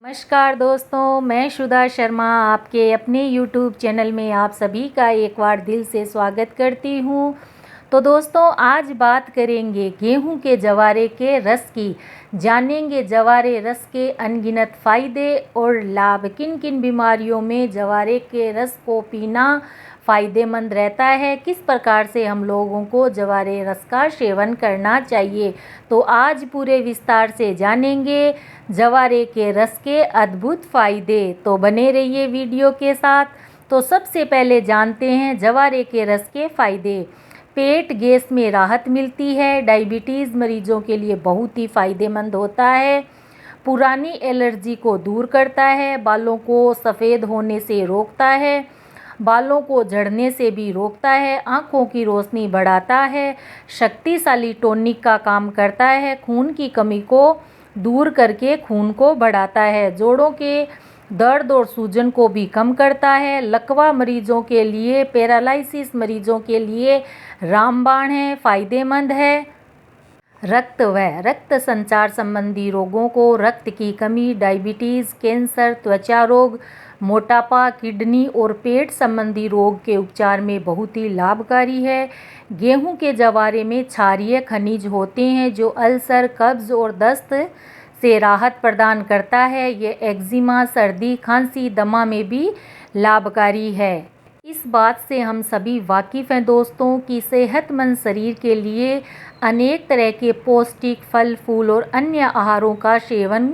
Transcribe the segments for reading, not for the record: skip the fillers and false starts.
नमस्कार दोस्तों, मैं सुधा शर्मा आपके अपने YouTube चैनल में आप सभी का एक बार दिल से स्वागत करती हूँ। तो दोस्तों, आज बात करेंगे गेहूं के जवारे के रस की। जानेंगे जवारे रस के अनगिनत फ़ायदे और लाभ। किन किन बीमारियों में जवारे के रस को पीना फ़ायदेमंद रहता है, किस प्रकार से हम लोगों को जवारे रस का सेवन करना चाहिए। तो आज पूरे विस्तार से जानेंगे जवारे के रस के अद्भुत फ़ायदे। तो बने रहिए वीडियो के साथ। तो सबसे पहले जानते हैं जवारे के रस के फ़ायदे। पेट गैस में राहत मिलती है। डायबिटीज़ मरीजों के लिए बहुत ही फ़ायदेमंद होता है। पुरानी एलर्जी को दूर करता है। बालों को सफ़ेद होने से रोकता है। बालों को झड़ने से भी रोकता है। आँखों की रोशनी बढ़ाता है। शक्तिशाली टॉनिक का काम करता है। खून की कमी को दूर करके खून को बढ़ाता है। जोड़ों के दर्द और सूजन को भी कम करता है। लकवा मरीजों के लिए, पैरालिसिस मरीजों के लिए रामबाण है, फ़ायदेमंद है। रक्त संचार संबंधी रोगों को, रक्त की कमी, डायबिटीज़, कैंसर, त्वचा रोग, मोटापा, किडनी और पेट संबंधी रोग के उपचार में बहुत ही लाभकारी है। गेहूं के जवारे में क्षारीय खनिज होते हैं जो अल्सर, कब्ज और दस्त से राहत प्रदान करता है। ये एक्जिमा, सर्दी, खांसी, दमा में भी लाभकारी है। इस बात से हम सभी वाकिफ़ हैं दोस्तों कि सेहतमंद शरीर के लिए अनेक तरह के पौष्टिक फल, फूल और अन्य आहारों का सेवन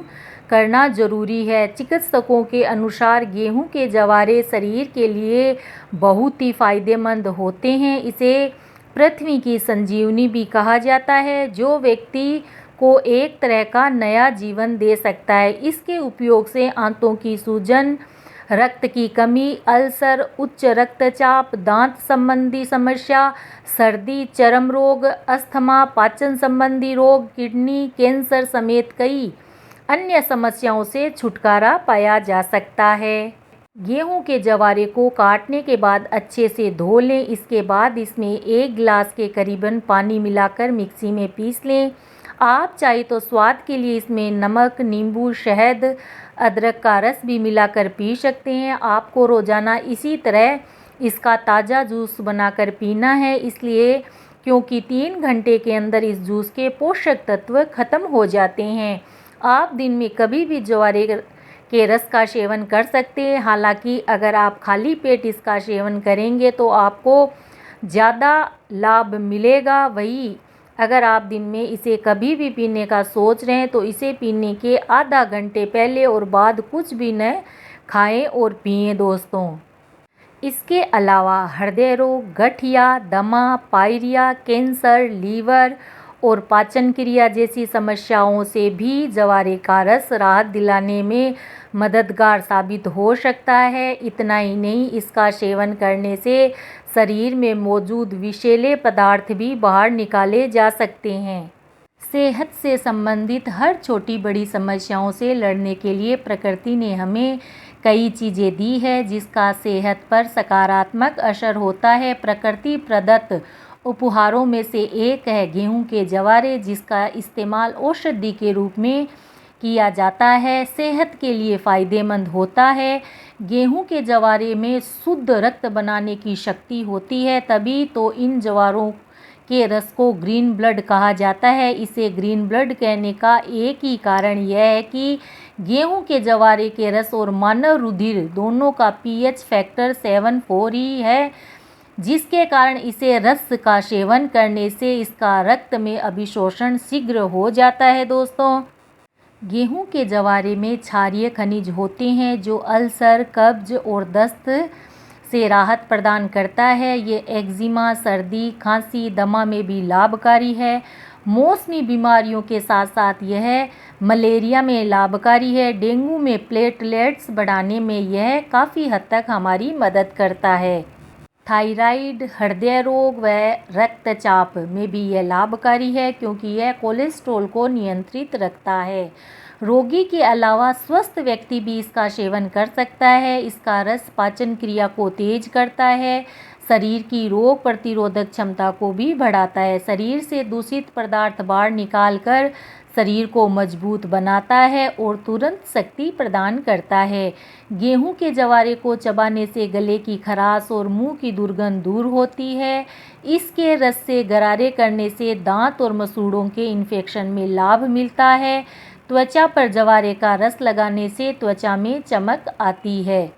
करना जरूरी है। चिकित्सकों के अनुसार गेहूं के जवारे शरीर के लिए बहुत ही फ़ायदेमंद होते हैं। इसे पृथ्वी की संजीवनी भी कहा जाता है, जो व्यक्ति को एक तरह का नया जीवन दे सकता है। इसके उपयोग से आंतों की सूजन, रक्त की कमी, अल्सर, उच्च रक्तचाप, दांत संबंधी समस्या, सर्दी, चर्म रोग, अस्थमा, पाचन संबंधी रोग, किडनी, कैंसर समेत कई अन्य समस्याओं से छुटकारा पाया जा सकता है। गेहूं के जवारे को काटने के बाद अच्छे से धो लें। इसके बाद इसमें 1 गिलास के करीबन पानी मिलाकर मिक्सी में पीस लें। आप चाहे तो स्वाद के लिए इसमें नमक, नींबू, शहद, अदरक का रस भी मिलाकर पी सकते हैं। आपको रोज़ाना इसी तरह इसका ताज़ा जूस बनाकर पीना है, इसलिए क्योंकि 3 घंटे के अंदर इस जूस के पोषक तत्व खत्म हो जाते हैं। आप दिन में कभी भी जवारे के रस का सेवन कर सकते हैं। हालांकि अगर आप खाली पेट इसका सेवन करेंगे तो आपको ज़्यादा लाभ मिलेगा। वही अगर आप दिन में इसे कभी भी पीने का सोच रहे हैं तो इसे पीने के आधा घंटे पहले और बाद कुछ भी न खाएं और पिएं दोस्तों। इसके अलावा हृदय रोग, गठिया, दमा, पायरिया, कैंसर, लीवर और पाचन क्रिया जैसी समस्याओं से भी जवारे का रस राहत दिलाने में मददगार साबित हो सकता है। इतना ही नहीं, इसका सेवन करने से शरीर में मौजूद विषैले पदार्थ भी बाहर निकाले जा सकते हैं। सेहत से संबंधित हर छोटी बड़ी समस्याओं से लड़ने के लिए प्रकृति ने हमें कई चीज़ें दी है जिसका सेहत पर सकारात्मक असर होता है। प्रकृति प्रदत्त उपहारों में से एक है गेहूं के जवारे, जिसका इस्तेमाल औषधि के रूप में किया जाता है। सेहत के लिए फ़ायदेमंद होता है। गेहूं के जवारे में शुद्ध रक्त बनाने की शक्ति होती है, तभी तो इन जवारों के रस को ग्रीन ब्लड कहा जाता है। इसे ग्रीन ब्लड कहने का एक ही कारण यह है कि गेहूं के जवारे के रस और मानव रुधिर दोनों का पीएच फैक्टर 7.4 ही है, जिसके कारण इसे रस का सेवन करने से इसका रक्त में अभिशोषण शीघ्र हो जाता है दोस्तों। गेहूं के जवारे में क्षारीय खनिज होते हैं जो अल्सर, कब्ज और दस्त से राहत प्रदान करता है। ये एक्जिमा, सर्दी, खांसी, दमा में भी लाभकारी है। मौसमी बीमारियों के साथ साथ यह मलेरिया में लाभकारी है। डेंगू में प्लेटलेट्स बढ़ाने में यह काफ़ी हद तक हमारी मदद करता है। थायराइड, हृदय रोग व रक्तचाप में भी यह लाभकारी है क्योंकि यह कोलेस्ट्रॉल को नियंत्रित रखता है। रोगी के अलावा स्वस्थ व्यक्ति भी इसका सेवन कर सकता है। इसका रस पाचन क्रिया को तेज करता है, शरीर की रोग प्रतिरोधक क्षमता को भी बढ़ाता है। शरीर से दूषित पदार्थ बाहर निकालकर शरीर को मजबूत बनाता है और तुरंत शक्ति प्रदान करता है। गेहूं के जवारे को चबाने से गले की खराश और मुंह की दुर्गंध दूर होती है। इसके रस से गरारे करने से दांत और मसूड़ों के इन्फेक्शन में लाभ मिलता है। त्वचा पर जवारे का रस लगाने से त्वचा में चमक आती है।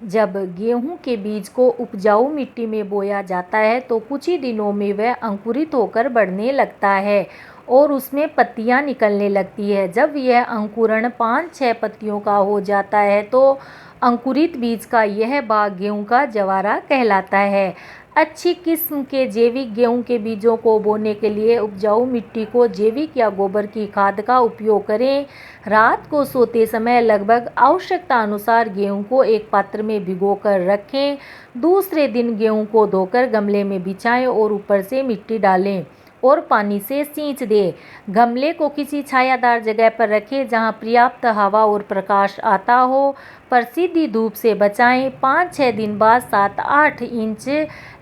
जब गेहूं के बीज को उपजाऊ मिट्टी में बोया जाता है तो कुछ ही दिनों में वह अंकुरित होकर बढ़ने लगता है और उसमें पत्तियां निकलने लगती है। जब यह अंकुरण 5-6 पत्तियों का हो जाता है तो अंकुरित बीज का यह भाग गेहूं का जवारा कहलाता है। अच्छी किस्म के जैविक गेहूं के बीजों को बोने के लिए उपजाऊ मिट्टी को जैविक या गोबर की खाद का उपयोग करें। रात को सोते समय लगभग आवश्यकता अनुसार गेहूं को एक पात्र में भिगोकर रखें। दूसरे दिन गेहूं को धोकर गमले में बिछाएं और ऊपर से मिट्टी डालें और पानी से सींच दें। गमले को किसी छायादार जगह पर रखें जहां पर्याप्त हवा और प्रकाश आता हो। प्रसिद्ध धूप से बचाएं। 5-6 दिन बाद 7-8 इंच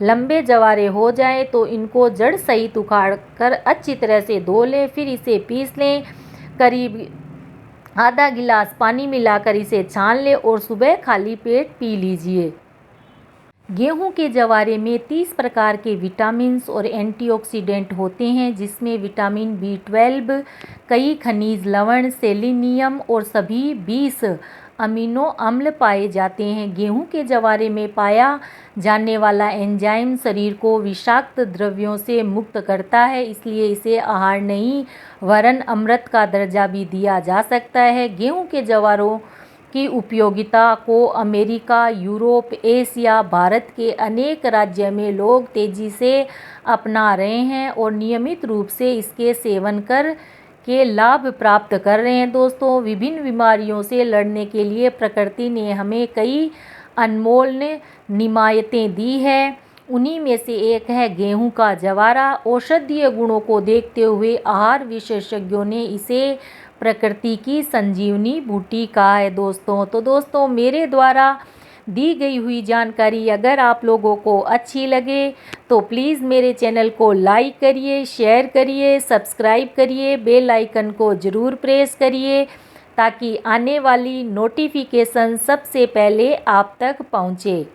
लंबे जवारे हो जाएं तो इनको जड़ सहित उखाड़ कर अच्छी तरह से धो लें। फिर इसे पीस लें। करीब आधा गिलास पानी मिलाकर इसे छान लें और सुबह खाली पेट पी लीजिए। गेहूं के जवारे में 30 प्रकार के विटामिन्स और एंटीऑक्सीडेंट होते हैं, जिसमें विटामिन B12, कई खनिज लवण, सेलेनियम और सभी 20 अमीनो अम्ल पाए जाते हैं। गेहूं के जवारे में पाया जाने वाला एंजाइम शरीर को विषाक्त द्रव्यों से मुक्त करता है, इसलिए इसे आहार नहीं वरन अमृत का दर्जा भी दिया जा सकता है। गेहूं के जवारों की उपयोगिता को अमेरिका, यूरोप, एशिया, भारत के अनेक राज्य में लोग तेजी से अपना रहे हैं और नियमित रूप से इसके सेवन कर के लाभ प्राप्त कर रहे हैं। दोस्तों, विभिन्न बीमारियों से लड़ने के लिए प्रकृति ने हमें कई अनमोल नियामतें दी है। उन्हीं में से एक है गेहूं का जवारा। औषधीय गुणों को देखते हुए आहार विशेषज्ञों ने इसे प्रकृति की संजीवनी बूटी कहा है। तो दोस्तों, मेरे द्वारा दी गई हुई जानकारी अगर आप लोगों को अच्छी लगे तो प्लीज़ मेरे चैनल को लाइक करिए, शेयर करिए, सब्सक्राइब करिए, बेल आइकन को ज़रूर प्रेस करिए ताकि आने वाली नोटिफिकेशन सबसे पहले आप तक पहुँचे।